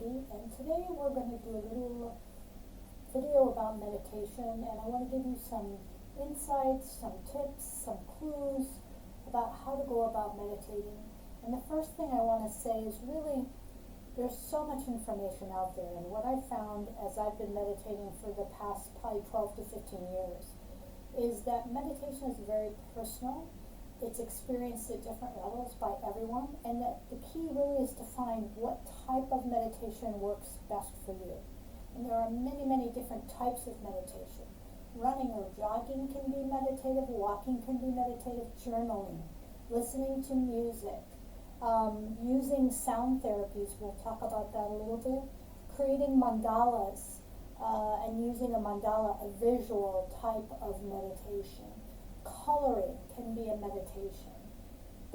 Katie, and today we're going to do a little video about meditation, and I want to give you some insights, some tips, some clues about how to go about meditating. And the first thing I want to say is really there's so much information out there, and what I've found as I've been meditating for the past probably 12 to 15 years is that meditation is very personal. It's experienced at different levels by everyone, and that the key really is to find what type of meditation works best for you. And there are many, many different types of meditation. Running or jogging can be meditative, walking can be meditative, journaling, listening to music, using sound therapies, we'll talk about that a little bit, creating mandalas, and using a mandala, a visual type of meditation. Coloring can be a meditation.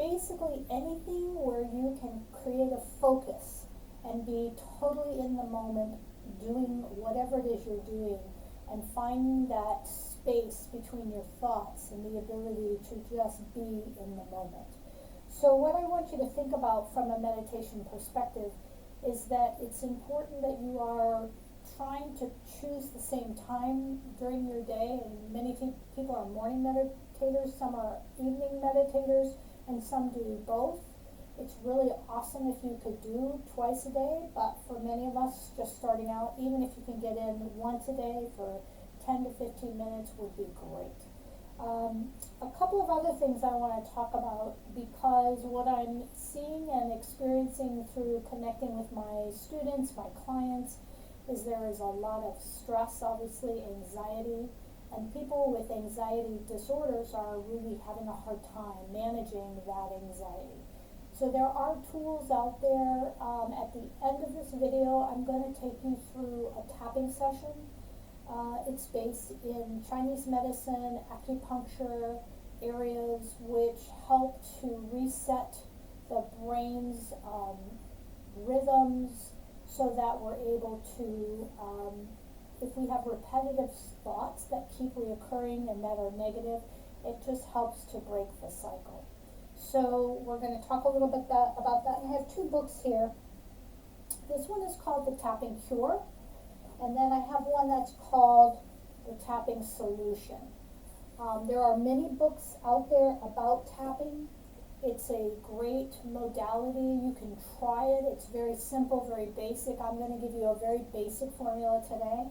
Basically anything where you can create a focus and be totally in the moment doing whatever it is you're doing and finding that space between your thoughts and the ability to just be in the moment. So what I want you to think about from a meditation perspective is that it's important that you are trying to choose the same time during your day, and many people are morning meditators, some are evening meditators, and some do both. It's really awesome if you could do twice a day, but for many of us just starting out, even if you can get in once a day for 10 to 15 minutes would be great. A couple of other things I want to talk about, because what I'm seeing and experiencing through connecting with my students, my clients, is there is a lot of stress, obviously, anxiety, and people with anxiety disorders are really having a hard time managing that anxiety. So there are tools out there. At the end of this video, I'm going to take you through a tapping session. It's based in Chinese medicine, acupuncture areas, which help to reset the brain's rhythms, so that we're able to, if we have repetitive thoughts that keep reoccurring and that are negative, it just helps to break the cycle. So we're going to talk a little bit about that. And I have two books here. This one is called The Tapping Cure, and then I have one that's called The Tapping Solution. There are many books out there about tapping. It's a great modality. You can try it. It's very simple, very basic. I'm going to give you a very basic formula today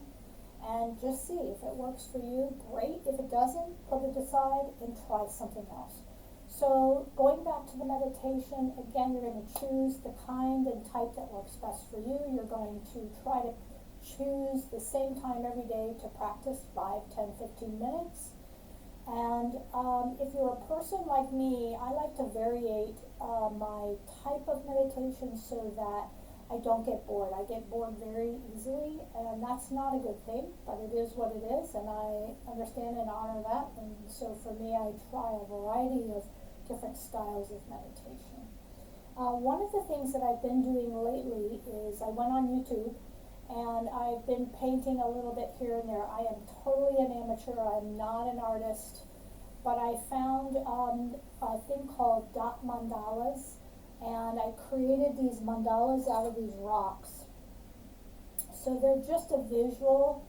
and just see if it works for you. Great. If it doesn't, put it aside and try something else. So going back to the meditation, again, you're going to choose the kind and type that works best for you. You're going to try to choose the same time every day to practice 5, 10, 15 minutes. And if you're a person like me, I like to variate my type of meditation so that I don't get bored. I get bored very easily, and that's not a good thing, but it is what it is, and I understand and honor that. And so for me, I try a variety of different styles of meditation. One of the things that I've been doing lately is I went on YouTube, and I've been painting a little bit here and there. I am totally an amateur. I'm not an artist. But I found a thing called dot mandalas, and I created these mandalas out of these rocks. So they're just a visual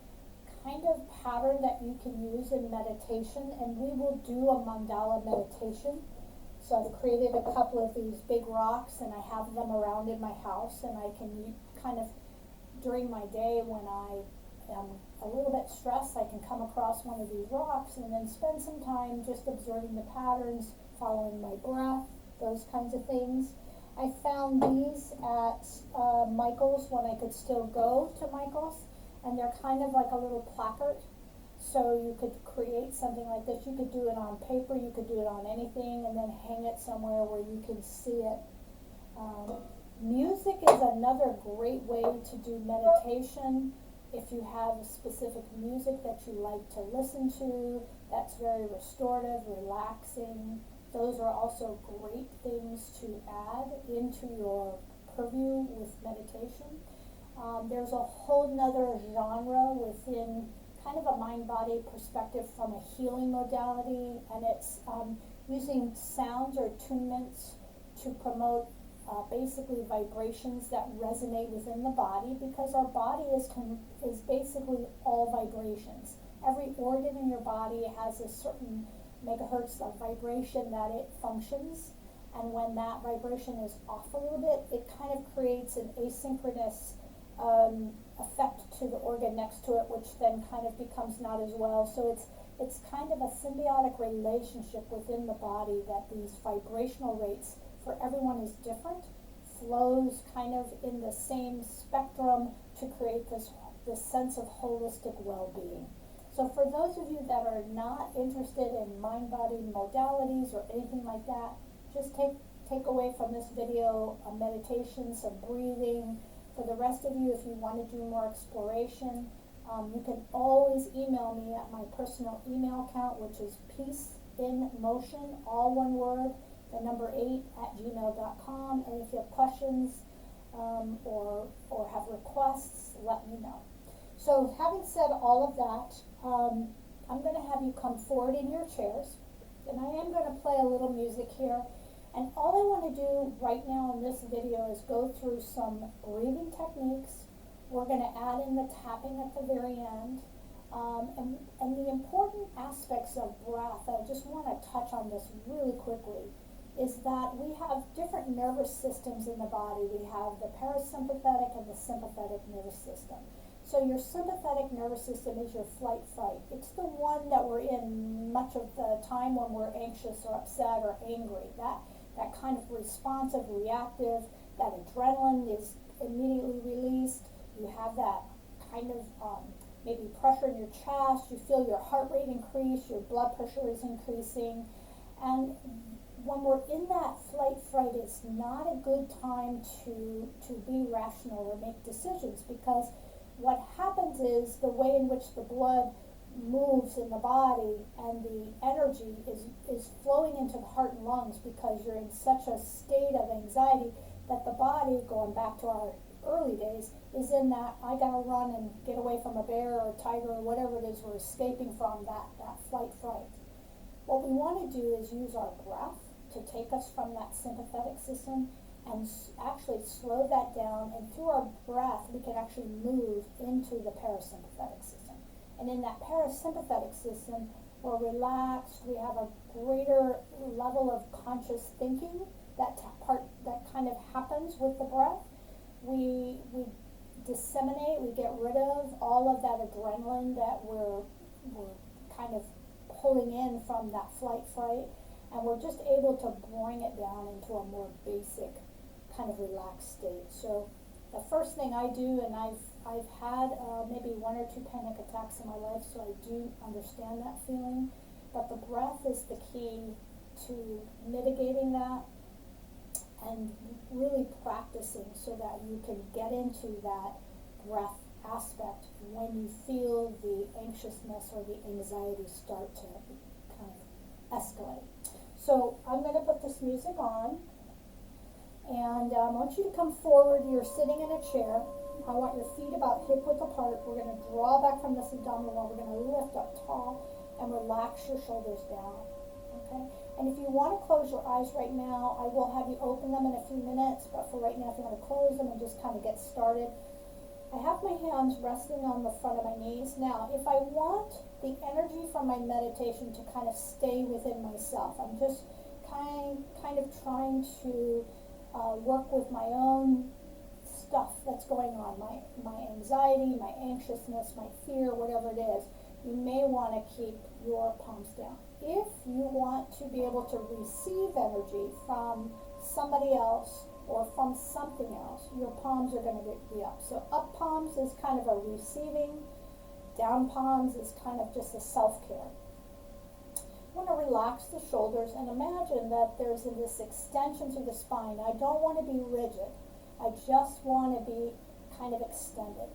kind of pattern that you can use in meditation, and we will do a mandala meditation. So I've created a couple of these big rocks, and I have them around in my house, and I can kind of during my day when I am a little bit stressed, I can come across one of these rocks and then spend some time just observing the patterns, following my breath, those kinds of things. I found these at Michael's when I could still go to Michael's, and they're kind of like a little placard. So you could create something like this. You could do it on paper, you could do it on anything, and then hang it somewhere where you can see it. Music is another great way to do meditation. If you have a specific music that you like to listen to, that's very restorative, relaxing. Those are also great things to add into your purview with meditation. There's a whole nother genre within kind of a mind-body perspective from a healing modality, and it's using sounds or attunements to promote basically vibrations that resonate within the body, because our body is basically all vibrations. Every organ in your body has a certain megahertz of vibration that it functions, and when that vibration is off a little bit, it kind of creates an asynchronous effect to the organ next to it, which then kind of becomes not as well. So it's kind of a symbiotic relationship within the body, that these vibrational rates for everyone is different, flows kind of in the same spectrum to create this sense of holistic well-being. So for those of you that are not interested in mind-body modalities or anything like that, just take away from this video a meditation, some breathing. For the rest of you, if you want to do more exploration, you can always email me at my personal email account, which is peaceinmotion, all one word, the number 8 @gmail.com. And if you have questions or have requests, let me know. So having said all of that, I'm going to have you come forward in your chairs, and I am going to play a little music here. And all I want to do right now in this video is go through some breathing techniques. We're going to add in the tapping at the very end. And the important aspects of breath, I just want to touch on this really quickly, is that we have different nervous systems in the body. We have the parasympathetic and the sympathetic nervous system. So your sympathetic nervous system is your flight-fight. It's the one that we're in much of the time when we're anxious or upset or angry. That kind of responsive, reactive, that adrenaline is immediately released. You have that kind of maybe pressure in your chest. You feel your heart rate increase, your blood pressure is increasing. And when we're in that flight-fight, it's not a good time to be rational or make decisions, because what happens is the way in which the blood moves in the body and the energy is flowing into the heart and lungs, because you're in such a state of anxiety that the body, going back to our early days, is in that I gotta run and get away from a bear or a tiger or whatever it is we're escaping from, that flight fright. What we want to do is use our breath to take us from that sympathetic system and actually slow that down, and through our breath we can actually move into the parasympathetic system. And in that parasympathetic system, we're relaxed, we have a greater level of conscious thinking. That part that kind of happens with the breath. We disseminate, we get rid of all of that adrenaline that we're kind of pulling in from that flight fright, and we're just able to bring it down into a more basic kind of relaxed state. So the first thing I do, and I've had maybe 1 or 2 panic attacks in my life, so I do understand that feeling, but the breath is the key to mitigating that and really practicing so that you can get into that breath aspect when you feel the anxiousness or the anxiety start to kind of escalate. So I'm going to put this music on, and I want you to come forward. You're sitting in a chair. I want your feet about hip width apart. We're going to draw back from this abdominal wall. We're going to lift up tall and relax your shoulders down. Okay? And if you want to close your eyes right now, I will have you open them in a few minutes, but for right now, if you want to close them and just kind of get started. I have my hands resting on the front of my knees. Now, if I want the energy from my meditation to kind of stay within myself, I'm just kind of trying to work with my own stuff that's going on, my anxiety, my anxiousness, my fear, whatever it is. You may want to keep your palms down. If you want to be able to receive energy from somebody else or from something else, your palms are going to be up. So up palms is kind of a receiving, down palms is kind of just a self-care. I want to relax the shoulders and imagine that there's this extension through the spine. I don't want to be rigid. I just want to be kind of extended.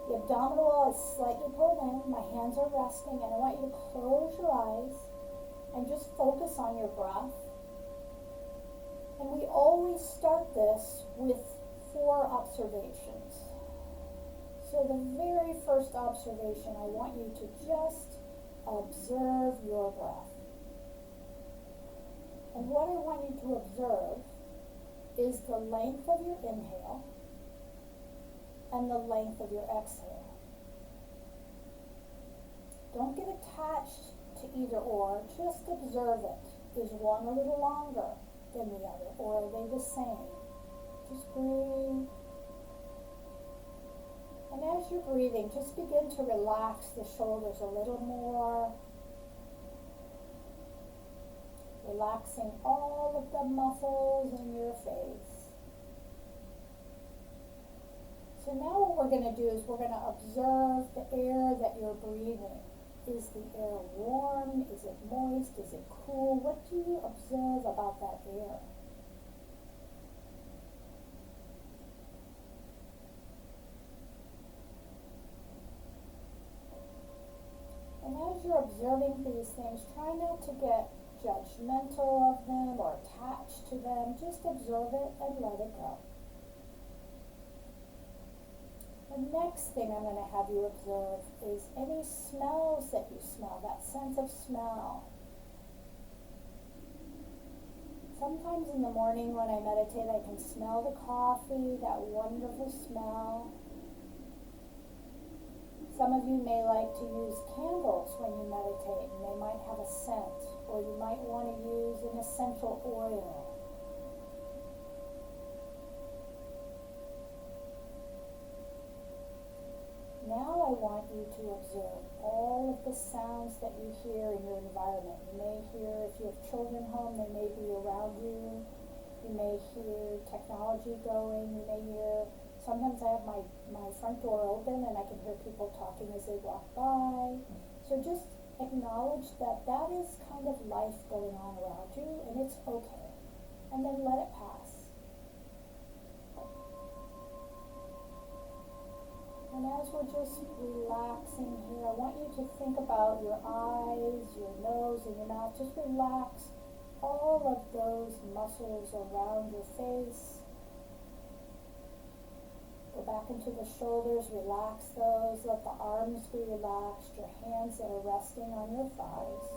The abdominal wall is slightly pulled in. My hands are resting, and I want you to close your eyes and just focus on your breath. And we always start this with 4 observations. So the very first observation, I want you to just observe your breath. And what I want you to observe is the length of your inhale and the length of your exhale. Don't get attached to either or, just observe it. Is one a little longer than the other, or are they the same? Just breathe. And as you're breathing, just begin to relax the shoulders a little more, relaxing all of the muscles in your face. So now what we're going to do is we're going to observe the air that you're breathing. Is the air warm? Is it moist? Is it cool? What do you observe about that air? And as you're observing these things, try not to get judgmental of them or attached to them. Just observe it and let it go. The next thing I'm going to have you observe is any smells that you smell, that sense of smell. Sometimes in the morning when I meditate, I can smell the coffee, that wonderful smell. Some of you may like to use candles when you meditate, and they might have a scent, or you might want to use an essential oil. Now I want you to observe all of the sounds that you hear in your environment. You may hear, if you have children home, they may be around you. You may hear technology going. You may hear, sometimes I have my front door open and I can hear people talking as they walk by. So just acknowledge that that is kind of life going on around you, and it's okay. And then let it pass. And as we're just relaxing here, I want you to think about your eyes, your nose, and your mouth. Just relax all of those muscles around your face. Go back into the shoulders, relax those. Let the arms be relaxed, your hands that are resting on your thighs.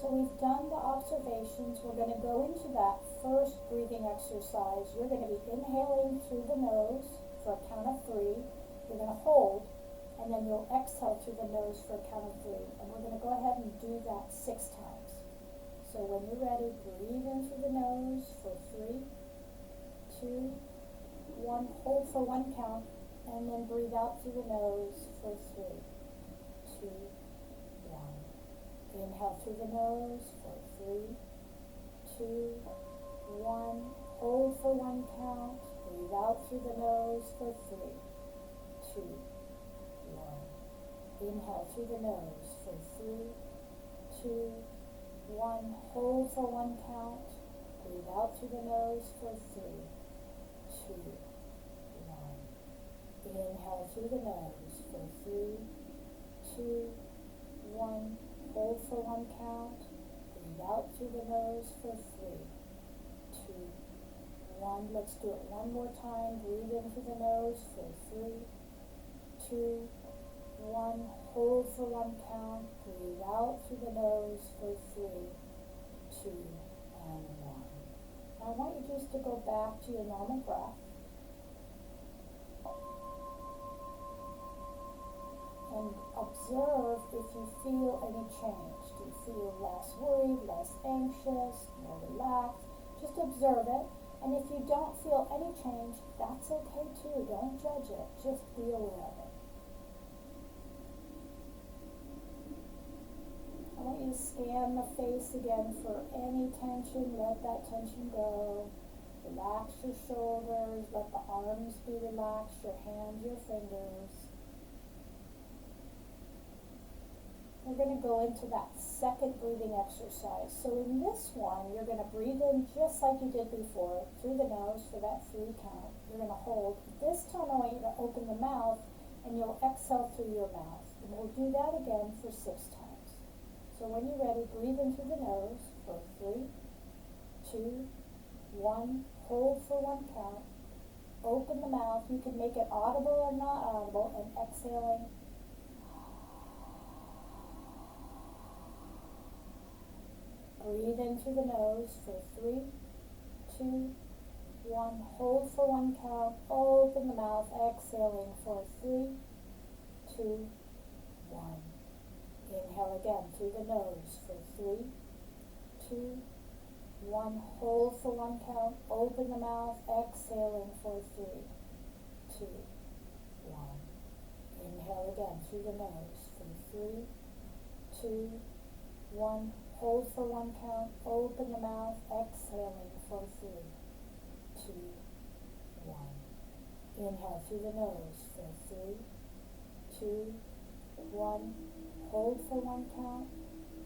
So we've done the observations. We're going to go into that first breathing exercise. You're going to be inhaling through the nose for a count of 3. You're going to hold, and then you'll exhale through the nose for a count of 3. And we're going to go ahead and do that 6 times. So when you're ready, breathe in through the nose for 3, 2, 1. Hold for 1 count, and then breathe out through the nose for 3, 2, 1. Inhale through the nose for 3, 2, 1. Hold for 1 count. Breathe out through the nose for 3, 2, 1. Inhale through the nose for 3, 2, 1. Hold for 1 count. Breathe out through the nose for 3, 2, 1. Inhale through the nose for 3, 2, 1. Hold for 1 count. Breathe out through the nose for 3, 2, 1. Let's do it one more time. Breathe in through the nose for 3, 2, 1. Hold for 1 count. Breathe out through the nose for 3, 2, and 1. Now I want you just to go back to your normal breath. And observe if you feel any change. Do you feel less worried, less anxious, more relaxed? Just observe it. And if you don't feel any change, that's okay too. Don't judge it. Just be aware of it. I want you to scan the face again for any tension. Let that tension go. Relax your shoulders. Let the arms be relaxed, your hands, your fingers. We're going to go into that second breathing exercise. So in this one, you're going to breathe in just like you did before, through the nose for that 3 count. You're going to hold. This time I want you to open the mouth, and you'll exhale through your mouth. And we'll do that again for 6 times. So when you're ready, breathe in through the nose for 3, 2, 1. Hold for 1 count. Open the mouth. You can make it audible or not audible, and exhaling. breathe in through the nose for 3, 2, 1. Hold for 1 count. Open the mouth, exhaling for 3, 2, 1. Inhale again through the nose for 3, 2, 1. Hold for 1 count. Open the mouth, exhaling for 3, 2, 1. Inhale again through the nose for 3, 2, 1. Hold for 1 count. Open the mouth, exhaling for 3, 2, 1. Inhale through the nose for 3, 2, 1. Hold for 1 count.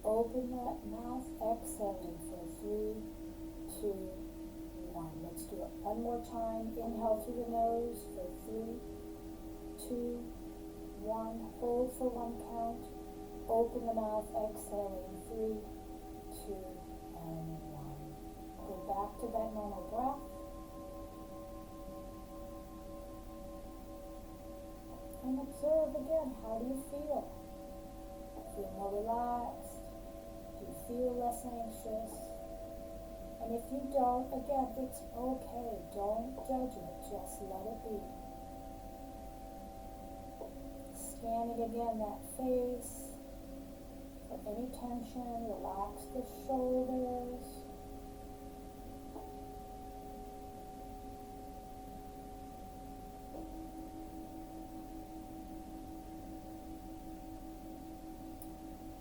Open the mouth, exhaling for 3, 2, 1. Let's do it one more time. Inhale through the nose for 3, 2, 1. Hold for 1 count. Open the mouth, exhaling 3, 2, and 1. Go back to that normal breath. And observe again, how do you feel? Feel more relaxed? Do you feel less anxious? And if you don't, again, it's okay. Don't judge it, just let it be. Scanning again that face for any tension, relax the shoulders.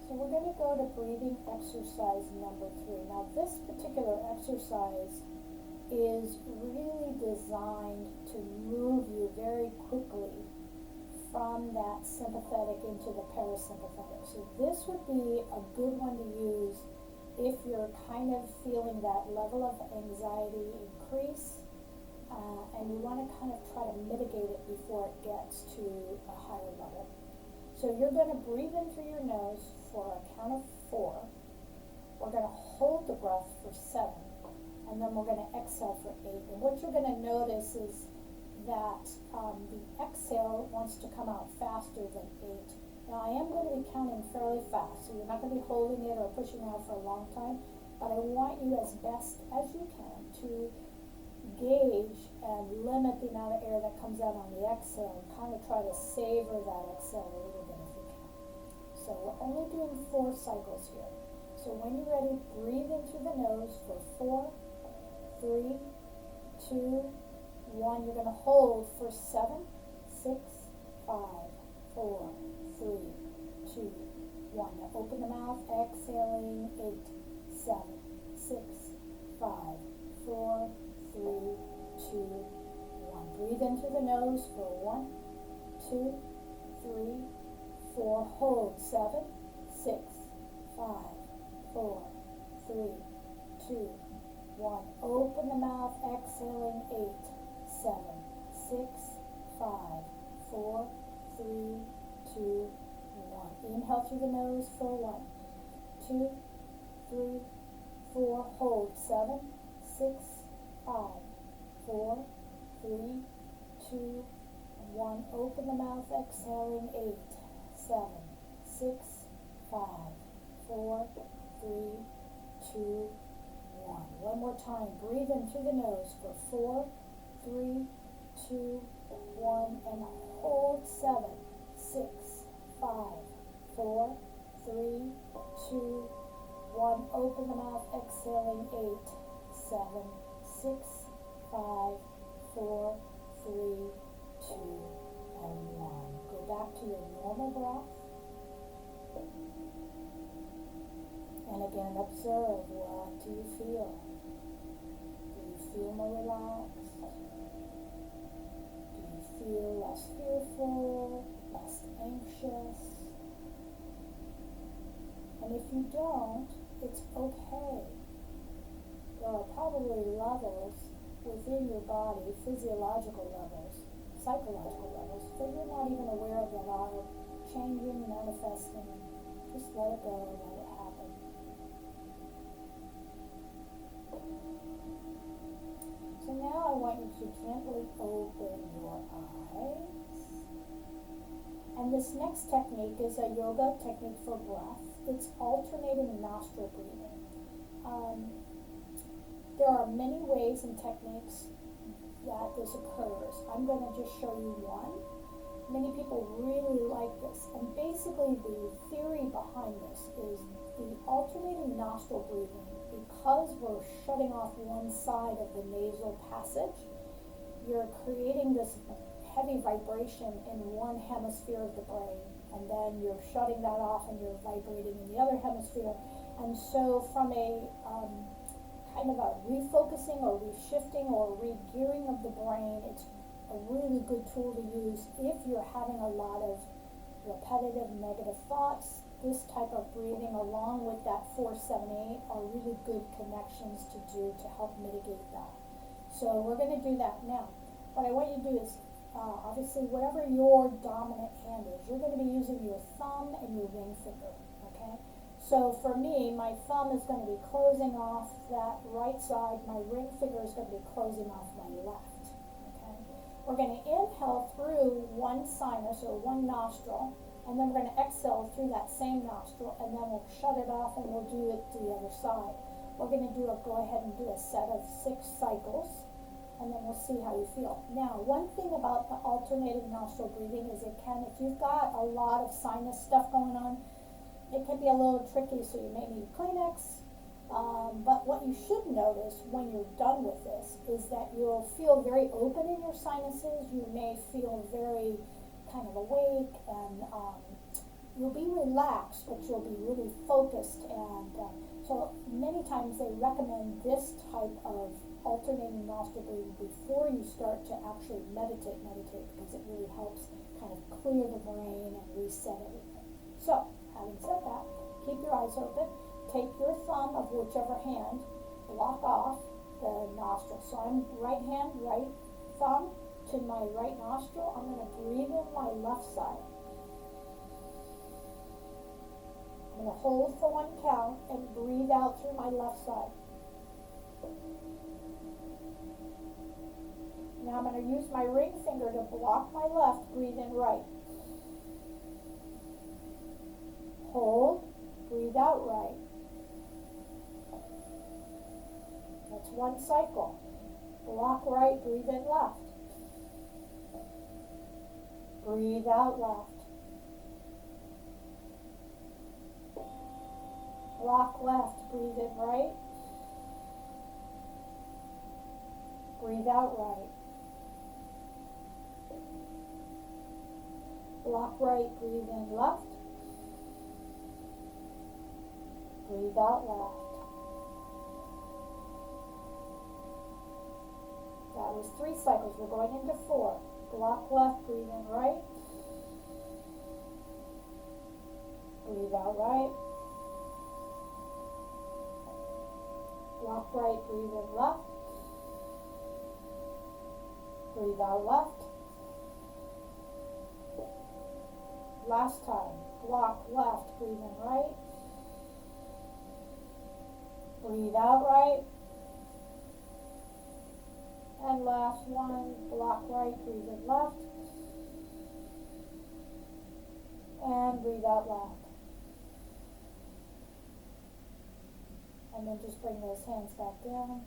So we're going to go to breathing exercise number 3. Now this particular exercise is really designed to move you very quickly from that sympathetic into the parasympathetic. So this would be a good one to use if you're kind of feeling that level of anxiety increase and you want to kind of try to mitigate it before it gets to a higher level. So you're going to breathe in through your nose for a count of 4. We're going to hold the breath for 7, and then we're going to exhale for 8. And what you're going to notice is that the exhale wants to come out faster than 8. Now I am going to be counting fairly fast, so you're not going to be holding it or pushing out for a long time, but I want you as best as you can to gauge and limit the amount of air that comes out on the exhale and kind of try to savor that exhale a little bit if you can. So we're only doing 4 cycles here. So when you're ready, breathe in through the nose for 4, 3, 2, 1. You're going to hold for 7, 6, 5, 4, 3, 2, 1. Now open the mouth, exhaling 8, 7, 6, 5, 4, 3, 2, 1. Breathe in through the nose for 1, 2, 3, 4. Hold 7, 6, 5, 4, 3, 2, 1. Open the mouth, exhaling 8, 7, 6, 5, 4, 3, 2, 1. Inhale through the nose for 1, 2, 3, 4. Hold 7, 6, 5, 4, 3, 2, 1. Open the mouth, exhaling 8, 7, 6, 5, 4, 3, 2, 1. One more time. Breathe in through the nose for 4, 3, 2, 1, and hold 7, 6, 5, 4, 3, 2, 1. Open the mouth, exhaling 8, 7, 6, 5, 4, 3, 2, and 1. Go back to your normal breath. And again, observe, what do you feel? Do you feel more relaxed? Do you feel less fearful, less anxious? And if you don't, it's okay. There are probably levels within your body, physiological levels, psychological levels, that you're not even aware of that are changing, manifesting. Just let it go, let it happen. So now I want you to gently open your eyes. And this next technique is a yoga technique for breath. It's alternating nostril breathing. Um, there are many ways and techniques that this occurs. I'm going to just show you one. Many people really like this, and basically the theory behind this is the alternating nostril breathing. Because we're shutting off one side of the nasal passage, you're creating this heavy vibration in one hemisphere of the brain, and then you're shutting that off and you're vibrating in the other hemisphere. And so from a kind of a refocusing or reshifting or re-gearing of the brain, it's a really good tool to use if you're having a lot of repetitive negative thoughts. This type of breathing along with that 4-7-8 are really good connections to do to help mitigate that. So we're going to do that now. What I want you to do is obviously whatever your dominant hand is, you're going to be using your thumb and your ring finger, okay? So for me, my thumb is going to be closing off that right side, my ring finger is going to be closing off my left, okay? We're going to inhale through one sinus or one nostril, and then we're going to exhale through that same nostril, and then we'll shut it off and we'll do it to the other side. We're going to go ahead and do a set of 6 cycles, and then we'll see how you feel. Now, one thing about the alternating nostril breathing is if you've got a lot of sinus stuff going on, it can be a little tricky, so you may need Kleenex. But what you should notice when you're done with this is that you'll feel very open in your sinuses. You may feel very kind of awake, and you'll be relaxed, but you'll be really focused. And so many times they recommend this type of alternating nostril breathing before you start to actually meditate, because it really helps kind of clear the brain and reset everything. So, having said that, keep your eyes open. Take your thumb of whichever hand, block off the nostril. So I'm right hand, right thumb to my right nostril. I'm going to breathe in my left side. I'm going to hold for 1 count and breathe out through my left side. Now I'm going to use my ring finger to block my left, breathe in right. Hold, breathe out right. That's 1 cycle. Block right, breathe in left. Breathe out left. Block left, breathe in right. Breathe out right. Block right, breathe in left. Breathe out left. That was 3 cycles. We're going into 4. Block left, breathe in right. Breathe out right. Block right, breathe in left. Breathe out left. Last time. Block left, breathe in right. Breathe out right. And last one, block right, breathe in left. And breathe out left. And then just bring those hands back down.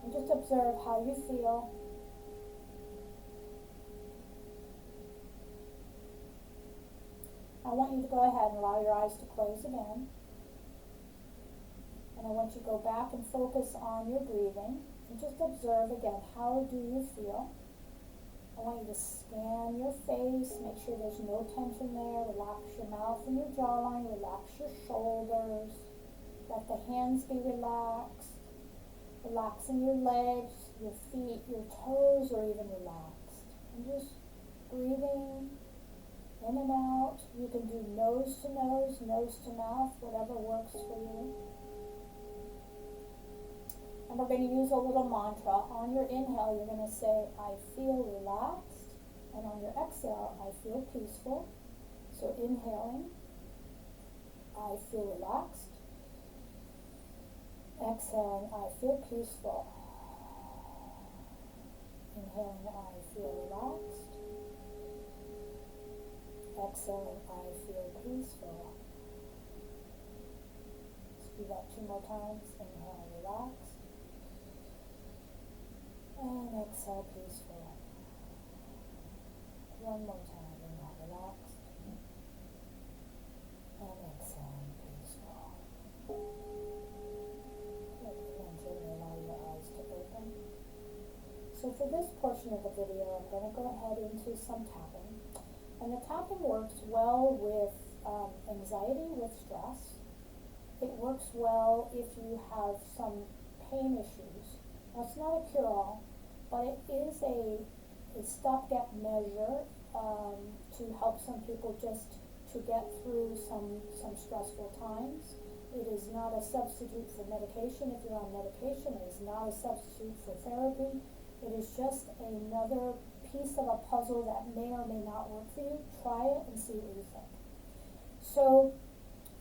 And just observe how you feel. I want you to go ahead and allow your eyes to close again. And I want you to go back and focus on your breathing. And just observe again, how do you feel? I want you to scan your face, make sure there's no tension there. Relax your mouth and your jawline, relax your shoulders. Let the hands be relaxed. Relaxing your legs, your feet, your toes are even relaxed. And just breathing in and out. You can do nose to mouth, whatever works for you. And we're going to use a little mantra. On your inhale, you're going to say, I feel relaxed. And on your exhale, I feel peaceful. So inhaling, I feel relaxed. Exhaling, I feel peaceful. Inhaling, I feel relaxed. Exhaling, I feel peaceful. Let's do that 2 more times. Inhale, relax. And exhale, peaceful. 1 more time. Inhale, relax. And exhale, peaceful. Good. And gently allow your eyes to open. So for this portion of the video, I'm going to go ahead into some tapping. And the tapping works well with anxiety, with stress. It works well if you have some pain issues. Now, it's not a cure-all, but it is a stopgap measure to help some people just to get through some stressful times. It is not a substitute for medication. If you're on medication, it is not a substitute for therapy. It is just another piece of a puzzle that may or may not work for you. Try it and see what you think. So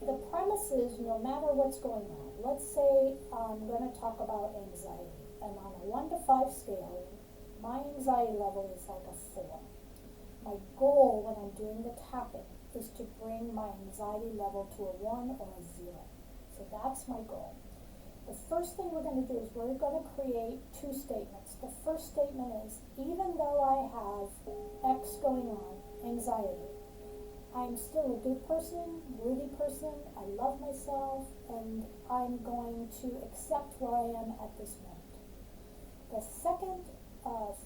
the premise is, no matter what's going on, let's say I'm going to talk about anxiety, and on a 1 to 5 scale, my anxiety level is like a 4. My goal when I'm doing the tapping is to bring my anxiety level to a 1 or a 0. So that's my goal. The first thing we're going to do is we're going to create 2 statements. The first statement is, even though I have X going on, anxiety, I'm still a good person, worthy person, I love myself, and I'm going to accept where I am at this moment. The second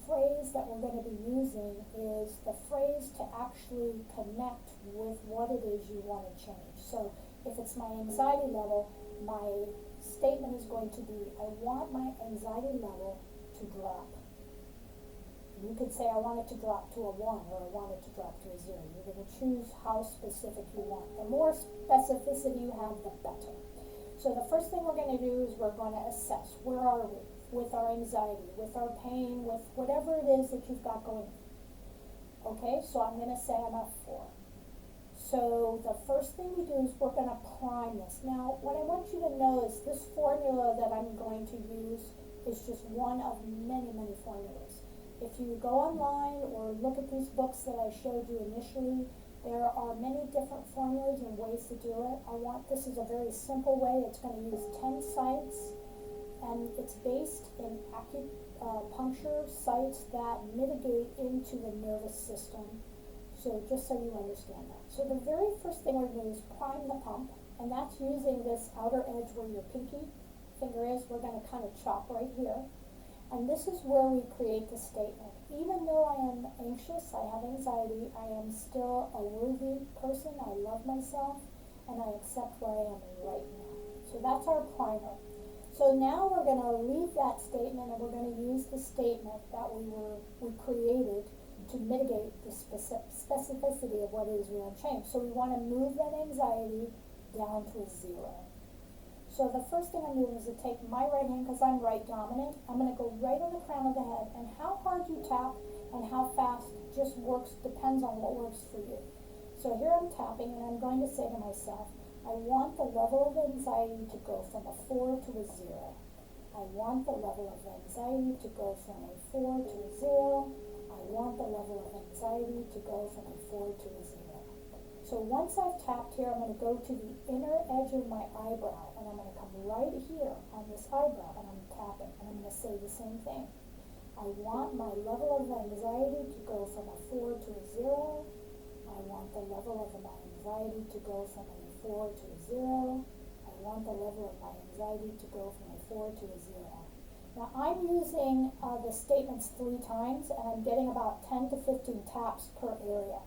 phrase that we're going to be using is the phrase to actually connect with what it is you want to change. So if it's my anxiety level, my statement is going to be, I want my anxiety level to drop. You could say, I want it to drop to a 1, or I want it to drop to a 0. You're going to choose how specific you want. The more specificity you have, the better. So the first thing we're going to do is we're going to assess, where are we with our anxiety, with our pain, with whatever it is that you've got going on. Okay, so I'm going to say I'm at 4. So the first thing we do is we're going to prime this. Now, what I want you to know is this formula that I'm going to use is just one of many, many formulas. If you go online or look at these books that I showed you initially, there are many different formulas and ways to do it. This is a very simple way. It's going to use 10 sites, and it's based in acupuncture sites that mitigate into the nervous system. So just so you understand that. So the very first thing we're going to do is prime the pump, and that's using this outer edge where your pinky finger is. We're going to kind of chop right here. And this is where we create the statement. Even though I am anxious, I have anxiety, I am still a worthy person, I love myself, and I accept where I am right now. So that's our primer. So now we're going to leave that statement, and we're going to use the statement that we created to mitigate the specificity of what it is we want to change. So we want to move that anxiety down to a 0. So the first thing I'm doing is to take my right hand, because I'm right dominant, I'm going to go right on the crown of the head, and how hard you tap and how fast just depends on what works for you. So here I'm tapping, and I'm going to say to myself, I want the level of anxiety to go from a 4 to a 0. I want the level of anxiety to go from a 4 to a 0. I want the level of anxiety to go from a 4 to a 0. So once I've tapped here, I'm going to go to the inner edge of my eyebrow, and I'm going to come right here on this eyebrow, and I'm tapping, and I'm going to say the same thing. I want my level of anxiety to go from a 4 to a 0. I want the level of my anxiety to go from a 4 to a 0. I want the level of my anxiety to go from a 4 to a 0. Now I'm using the statements 3 times, and I'm getting about 10 to 15 taps per area.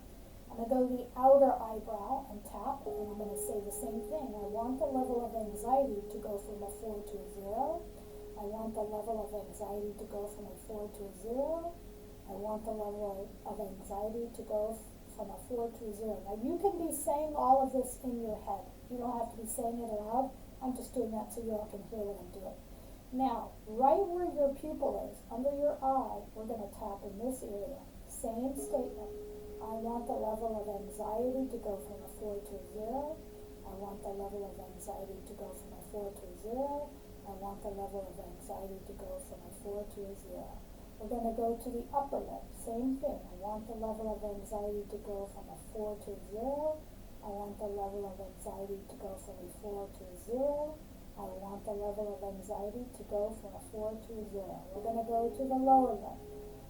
I'm going to go to the outer eyebrow and tap, and I'm going to say the same thing. I want the level of anxiety to go from a 4 to a 0. I want the level of anxiety to go from a 4 to a 0. I want the level of anxiety to go from a 4 to a 0. Now you can be saying all of this in your head. You don't have to be saying it aloud. I'm just doing that so you all can hear what I'm doing. Now, right where your pupil is, under your eye, we're going to tap in this area. Same statement. I want the level of anxiety to go from a 4 to a 0. I want the level of anxiety to go from a 4 to a 0. I want the level of anxiety to go from a 4 to a 0. We're going to go to the upper lip. Same thing. I want the level of anxiety to go from a 4 to a 0. I want the level of anxiety to go from a 4 to a 0. I I want the level of anxiety to go from a 4 to a 0. We're going to go to the lower limb.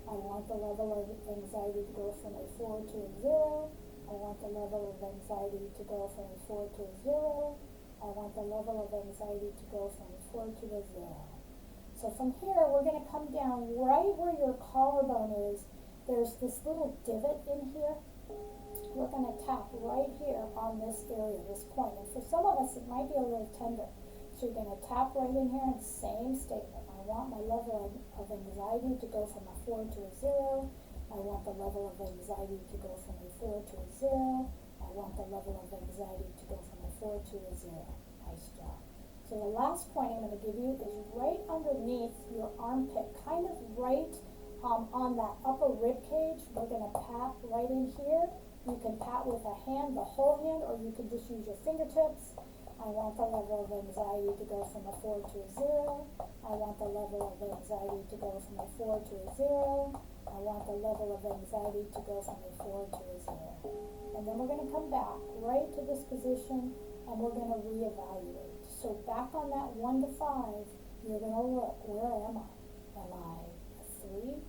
I want the level of anxiety to go from a 4 to a 0. I want the level of anxiety to go from a 4 to a 0. I want the level of anxiety to go from a 4 to a 0. So from here, we're going to come down right where your collarbone is. There's this little divot in here. We're going to tap right here on this area, this point. And for some of us, it might be a little tender. So you're going to tap right in here and same statement. I want my level of anxiety to go from a 4 to a 0. I want the level of anxiety to go from a 4 to a 0. I want the level of anxiety to go from a 4 to a 0. Nice job. So the last point I'm going to give you is right underneath your armpit, kind of right on that upper rib cage. We're going to pat right in here. You can pat with a hand, the whole hand, or you can just use your fingertips. I want the level of anxiety to go from a 4 to a 0. I want the level of anxiety to go from a 4 to a 0. I want the level of anxiety to go from a 4 to a 0. And then we're going to come back right to this position and we're going to reevaluate. So back on that 1 to 5, you're going to look, where am I? Am I a 3?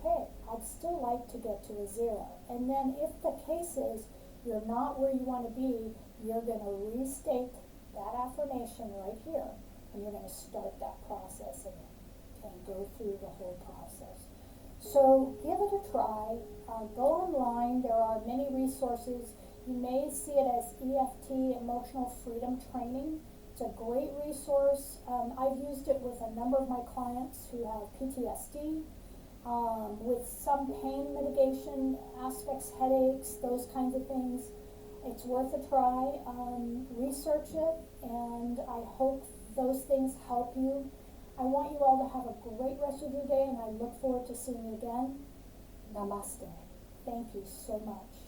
Okay, I'd still like to get to a 0. And then if the case is you're not where you want to be, you're going to restate that affirmation right here, and you're going to start that process again and go through the whole process. So give it a try. Go online. There are many resources. You may see it as EFT, Emotional Freedom Training. It's a great resource. I've used it with a number of my clients who have PTSD, with some pain mitigation aspects, headaches, those kinds of things. It's worth a try. Research it, and I hope those things help you. I want you all to have a great rest of your day, and I look forward to seeing you again. Namaste. Thank you so much.